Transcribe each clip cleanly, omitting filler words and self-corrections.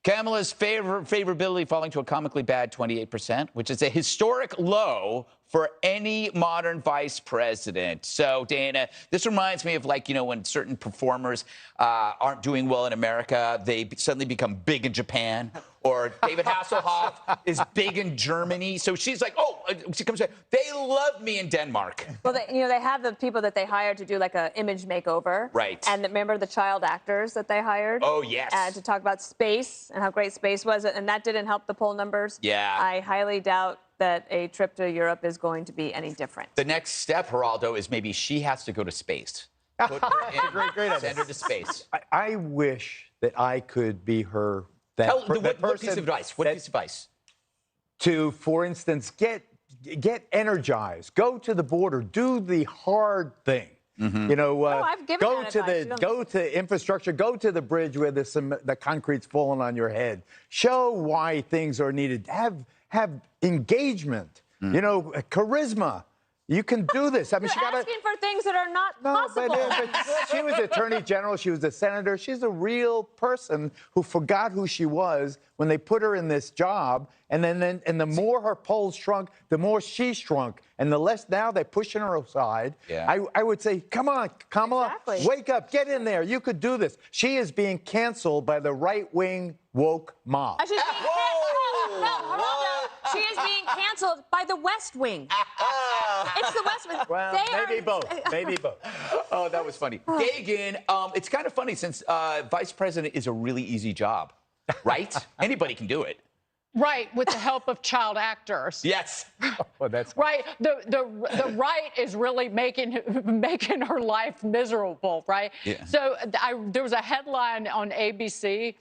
Kamala's favorability falling to a comically bad 28%, which is a historic low for any modern vice president. So, Dana, this reminds me of, like, you know, when certain performers aren't doing well in America, they suddenly become big in Japan. Or David Hasselhoff is big in Germany. So she's like, oh, she comes back. They love me in Denmark. Well, they have the people that they hired to do like an image makeover. Right. And remember the child actors that they hired? Oh, yes. To talk about space and how great space was. And that didn't help the poll numbers. Yeah. I highly doubt that a trip to Europe is going to be any different. The next step, Geraldo, is maybe she has to go to space. Put her in, great send her to space. I wish that I could be her. What piece of advice? What piece of advice? To, for instance, get energized. Go to the border. Do the hard thing. Mm-hmm. You know, I've given go that to advice. go to infrastructure. Go to the bridge where the concrete's falling on your head. Show why things are needed. Have engagement. You know, charisma. You can do this. I mean, You're asking for things that are not possible. But she was Attorney General. She was a senator. She's a real person who forgot who she was when they put her in this job. And the more her polls shrunk, the more she shrunk. And the less now they're pushing her aside. Yeah. I would say, come on, Kamala, Exactly. wake up, get in there. You could do this. She is being canceled by the right-wing woke mob. She's being She is being canceled by the West Wing. It's the West Wing. Well, maybe both. Maybe both. Oh, that was funny. Kagan, it's kind of funny since vice president is a really easy job, right? Anybody can do it. Right, with the help of child actors. Yes. Oh, that's right. The right is really making her life miserable, right? Yeah. So there was a headline on ABC.com.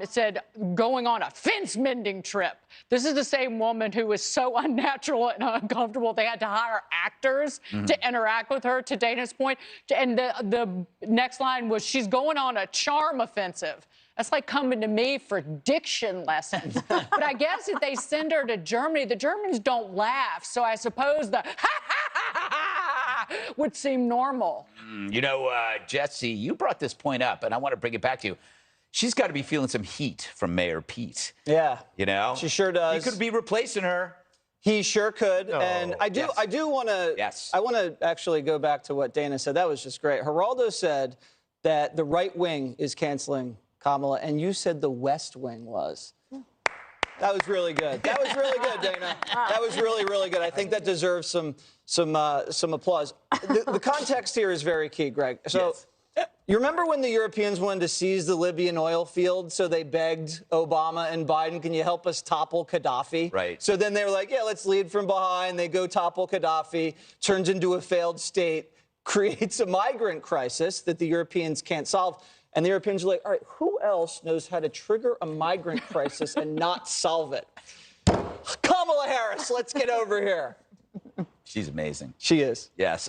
It said, going on a fence-mending trip. This is the same woman who was so unnatural and uncomfortable they had to hire actors to interact with her, to Dana's point. And the next line was, she's going on a charm offensive. That's like coming to me for diction lessons. But I guess if they send her to Germany, the Germans don't laugh. So I suppose the ha-ha-ha-ha would seem normal. You know, Jesse, you brought this point up, and I want to bring it back to you. She's got to be feeling some heat from Mayor Pete. Yeah. You know? She sure does. He could be replacing her. He sure could. Oh, and I do want to I want to actually go back to what Dana said. That was just great. Geraldo said that the right wing is canceling Kamala, and you said the West Wing was. That was really good. That was really good, Dana. That was really, really good. I think that deserves some applause. The context here is very key, Greg. So, you remember when the Europeans wanted to seize the Libyan oil field, so they begged Obama and Biden, can you help us topple Gaddafi? Right. So then they were like, yeah, let's lead from behind. They go topple Gaddafi, turns into a failed state, creates a migrant crisis that the Europeans can't solve. And the Europeans are like, all right, who else knows how to trigger a migrant crisis and not solve it? Kamala Harris, let's get over here. She's amazing. She is. Yes.